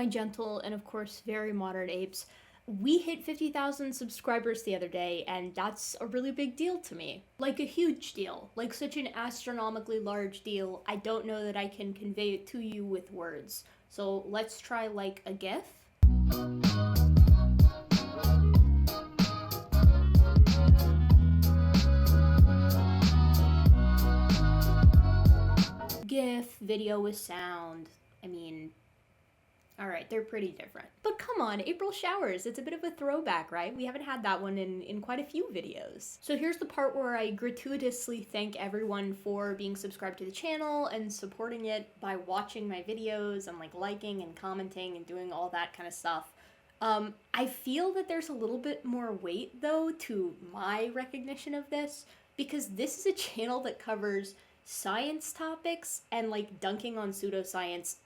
my gentle and, of course, very modern apes. We hit 50,000 subscribers the other day, and that's a really big deal to me. Like a huge deal. Like such an astronomically large deal, I don't know that I can convey it to you with words. So let's try like a GIF. GIF, video with sound. I mean, alright, they're pretty different. But come on, April showers, it's a bit of a throwback, right? We haven't had that one in quite a few videos. So here's the part where I gratuitously thank everyone for being subscribed to the channel and supporting it by watching my videos and like liking and commenting and doing all that kind of stuff. I feel that there's a little bit more weight though to my recognition of this, because this is a channel that covers science topics and like dunking on pseudoscience,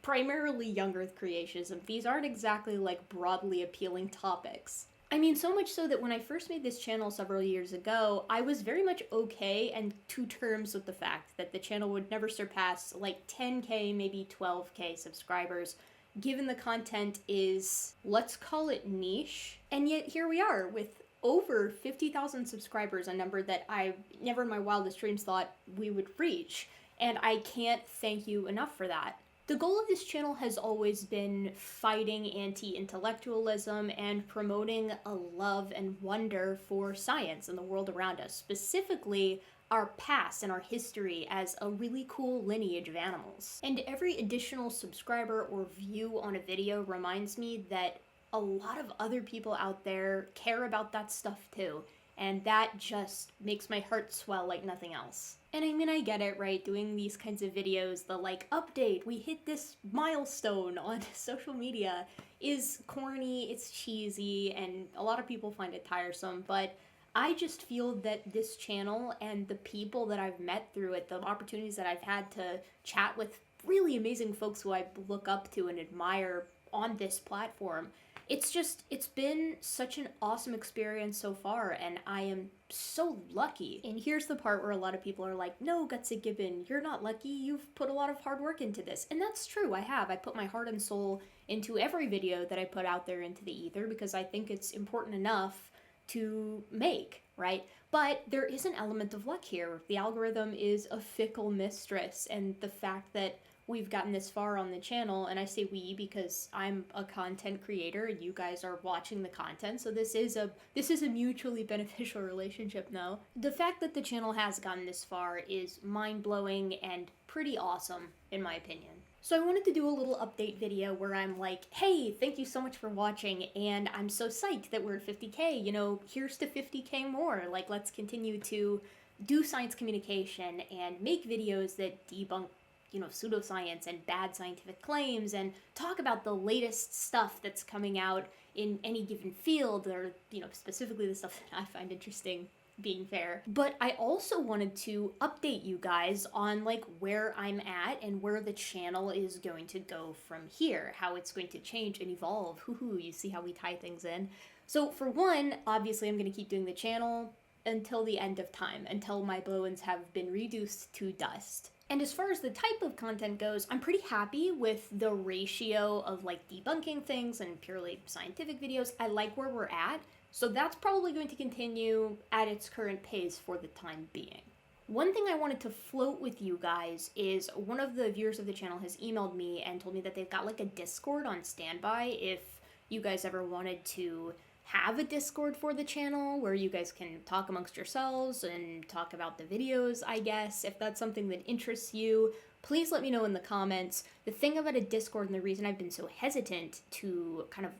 primarily young earth creationism. These aren't exactly like broadly appealing topics. I mean, so much so that when I first made this channel several years ago, I was very much okay and to terms with the fact that the channel would never surpass like 10k, maybe 12k subscribers, given the content is, let's call it niche. And yet here we are with over 50,000 subscribers, a number that I never in my wildest dreams thought we would reach. And I can't thank you enough for that. The goal of this channel has always been fighting anti-intellectualism and promoting a love and wonder for science and the world around us, specifically our past and our history as a really cool lineage of animals. And every additional subscriber or view on a video reminds me that a lot of other people out there care about that stuff too. And that just makes my heart swell like nothing else. And I mean, I get it, right? Doing these kinds of videos, the like, update, we hit this milestone on social media is corny, it's cheesy, and a lot of people find it tiresome, but I just feel that this channel and the people that I've met through it, the opportunities that I've had to chat with really amazing folks who I look up to and admire on this platform, it's been such an awesome experience so far, and I am so lucky. And here's the part where a lot of people are like, no, Gutsy Gibbon, you're not lucky, you've put a lot of hard work into this. And that's true, I have. I put my heart and soul into every video that I put out there into the ether because I think it's important enough to make, right? But there is an element of luck here. The algorithm is a fickle mistress, and the fact that we've gotten this far on the channel, and I say we because I'm a content creator and you guys are watching the content, so this is a mutually beneficial relationship now. The fact that the channel has gotten this far is mind-blowing and pretty awesome, in my opinion. So I wanted to do a little update video where I'm like, hey, thank you so much for watching, and I'm so psyched that we're at 50k, you know, here's to 50k more. Like, let's continue to do science communication and make videos that debunk, you know, pseudoscience and bad scientific claims and talk about the latest stuff that's coming out in any given field, or, you know, specifically the stuff that I find interesting, being fair. But I also wanted to update you guys on like where I'm at and where the channel is going to go from here, how it's going to change and evolve. Hoo-hoo, you see how we tie things in. So for one, obviously I'm going to keep doing the channel until the end of time, until my blow-ins have been reduced to dust. And as far as the type of content goes, I'm pretty happy with the ratio of like debunking things and purely scientific videos. I like where we're at, so that's probably going to continue at its current pace for the time being. One thing I wanted to float with you guys is one of the viewers of the channel has emailed me and told me that they've got like a Discord on standby if you guys ever wanted to have a Discord for the channel where you guys can talk amongst yourselves and talk about the videos, I guess. If that's something that interests you, please let me know in the comments. The thing about a Discord, and the reason I've been so hesitant to kind of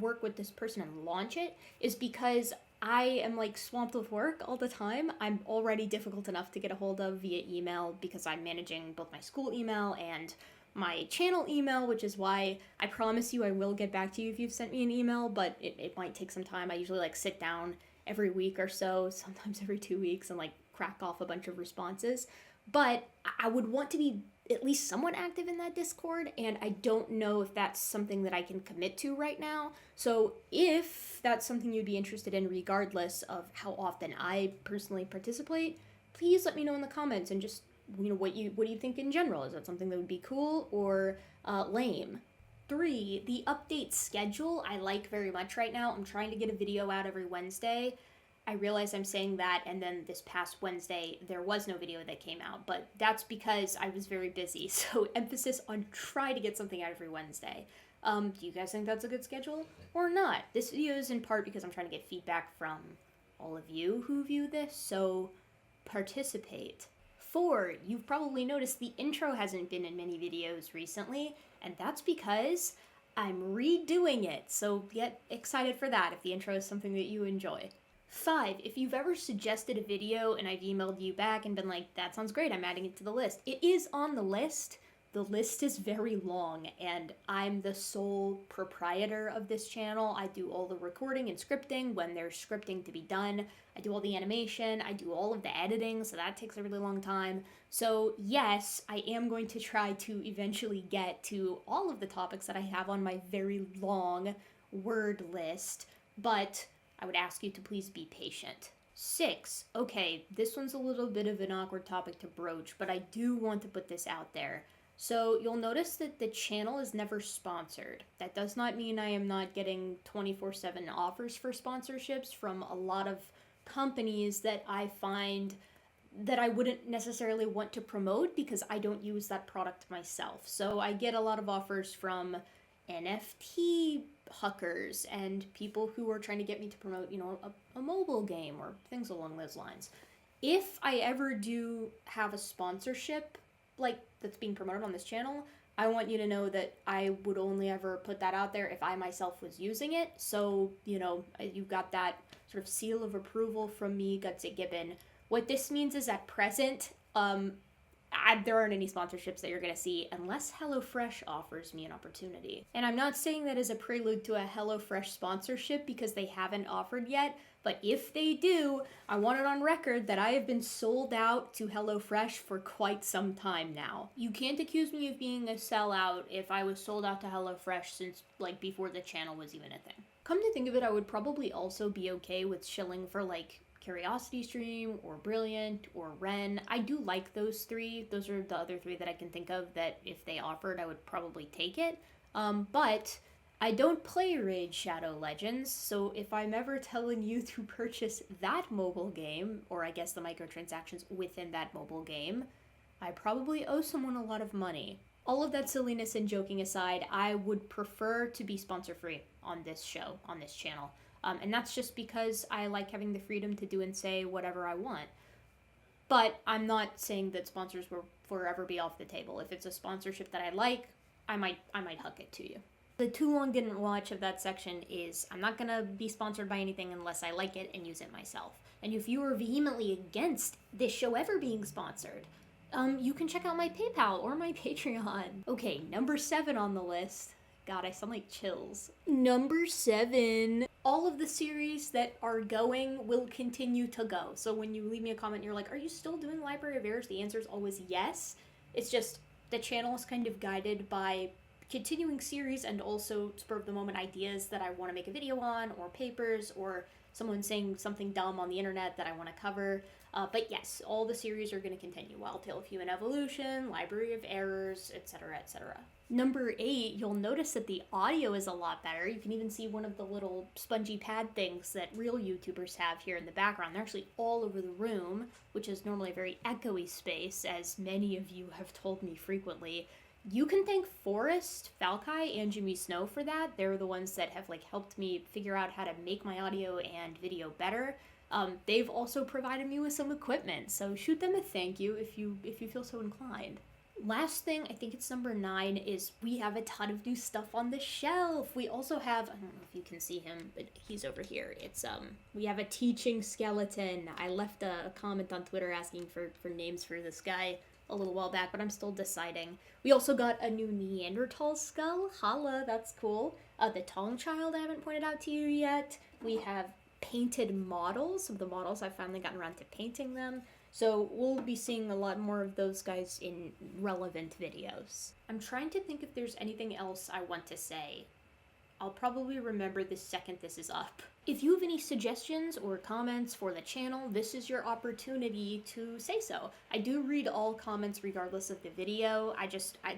work with this person and launch it, is because I am like swamped with work all the time. I'm already difficult enough to get a hold of via email because I'm managing both my school email and my channel email, which is why I promise you I will get back to you if you've sent me an email, but it might take some time. I usually like sit down every week or so, sometimes every 2 weeks, and like crack off a bunch of responses. But I would want to be at least somewhat active in that Discord, and I don't know if that's something that I can commit to right now. So if that's something you'd be interested in, regardless of how often I personally participate, please let me know in the comments and just, you know, what do you think in general? Is that something that would be cool or lame? 3, the update schedule I like very much right now. I'm trying to get a video out every Wednesday. I realize I'm saying that, and then this past Wednesday, there was no video that came out, but that's because I was very busy, so emphasis on try to get something out every Wednesday. Do you guys think that's a good schedule or not? This video is in part because I'm trying to get feedback from all of you who view this, so participate. 4, you've probably noticed the intro hasn't been in many videos recently, and that's because I'm redoing it, so get excited for that if the intro is something that you enjoy. 5, if you've ever suggested a video and I've emailed you back and been like, that sounds great, I'm adding it to the list. It is on the list. The list is very long, and I'm the sole proprietor of this channel. I do all the recording and scripting when there's scripting to be done. I do all the animation, I do all of the editing, so that takes a really long time. So yes, I am going to try to eventually get to all of the topics that I have on my very long word list, but I would ask you to please be patient. 6, okay, this one's a little bit of an awkward topic to broach, but I do want to put this out there. So you'll notice that the channel is never sponsored. That does not mean I am not getting 24/7 offers for sponsorships from a lot of companies that I find that I wouldn't necessarily want to promote because I don't use that product myself. So I get a lot of offers from NFT huckers and people who are trying to get me to promote, a mobile game or things along those lines. If I ever do have a sponsorship like that's being promoted on this channel, I want you to know that I would only ever put that out there if I myself was using it. So, you've got that sort of seal of approval from me, Gutsy Gibbon. What this means is at present, there aren't any sponsorships that you're going to see unless HelloFresh offers me an opportunity. And I'm not saying that as a prelude to a HelloFresh sponsorship because they haven't offered yet, but if they do, I want it on record that I have been sold out to HelloFresh for quite some time now. You can't accuse me of being a sellout if I was sold out to HelloFresh since, before the channel was even a thing. Come to think of it, I would probably also be okay with shilling for, CuriosityStream or Brilliant or Ren. I do like those 3. Those are the other 3 that I can think of that if they offered, I would probably take it. But I don't play Raid Shadow Legends, so if I'm ever telling you to purchase that mobile game, or I guess the microtransactions within that mobile game, I probably owe someone a lot of money. All of that silliness and joking aside, I would prefer to be sponsor-free on this show, on this channel. And that's just because I like having the freedom to do and say whatever I want. But I'm not saying that sponsors will forever be off the table. If it's a sponsorship that I like, I might huck it to you. The too long didn't watch of that section is I'm not gonna be sponsored by anything unless I like it and use it myself. And if you are vehemently against this show ever being sponsored, you can check out my PayPal or my Patreon. Okay, number 7 on the list. God, I sound like Chills. Number 7. All of the series that are going will continue to go. So when you leave me a comment and you're like, are you still doing Library of Errors? The answer is always yes. It's just the channel is kind of guided by continuing series and also spur of the moment ideas that I want to make a video on, or papers, or someone saying something dumb on the internet that I want to cover. But yes, all the series are going to continue. Wild Tale of Human Evolution, Library of Errors, etc., etc. Number 8, you'll notice that the audio is a lot better. You can even see one of the little spongy pad things that real YouTubers have here in the background. They're actually all over the room, which is normally a very echoey space, as many of you have told me frequently. You can thank Forrest, Falkai, and Jimmy Snow for that. They're the ones that have helped me figure out how to make my audio and video better. They've also provided me with some equipment, so shoot them a thank you if you feel so inclined. Last thing, I think it's number 9, is we have a ton of new stuff on the shelf. We also have, I don't know if you can see him, but he's over here. It's, we have a teaching skeleton. I left a comment on Twitter asking for names for this guy a little while back, but I'm still deciding. We also got a new Neanderthal skull. Holla, that's cool. The Tong Child I haven't pointed out to you yet. We have painted models of the models. I've finally gotten around to painting them. So we'll be seeing a lot more of those guys in relevant videos. I'm trying to think if there's anything else I want to say. I'll probably remember the second this is up. If you have any suggestions or comments for the channel, this is your opportunity to say so. I do read all comments regardless of the video.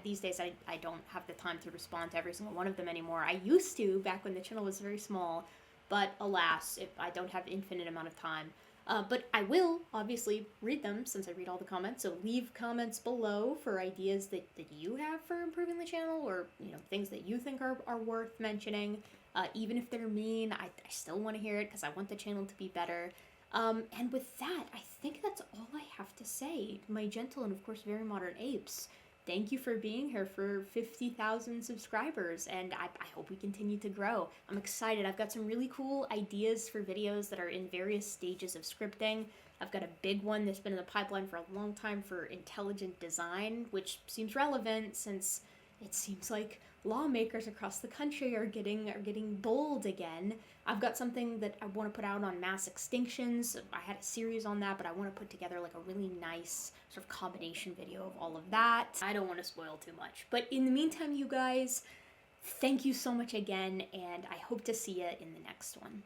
These days I don't have the time to respond to every single one of them anymore. I used to back when the channel was very small, but alas, I don't have infinite amount of time. But I will obviously read them since I read all the comments, so leave comments below for ideas that you have for improving the channel, or things that you think are worth mentioning. Even if they're mean, I still want to hear it because I want the channel to be better. And with that, I think that's all I have to say. My gentle and of course very modern apes, thank you for being here for 50,000 subscribers, and I hope we continue to grow. I'm excited. I've got some really cool ideas for videos that are in various stages of scripting. I've got a big one that's been in the pipeline for a long time for intelligent design, which seems relevant since it seems like lawmakers across the country are getting bold again. I've got something that I want to put out on mass extinctions. I had a series on that, but I want to put together like a really nice sort of combination video of all of that. I don't want to spoil too much. But in the meantime, you guys, thank you so much again, and I hope to see you in the next one.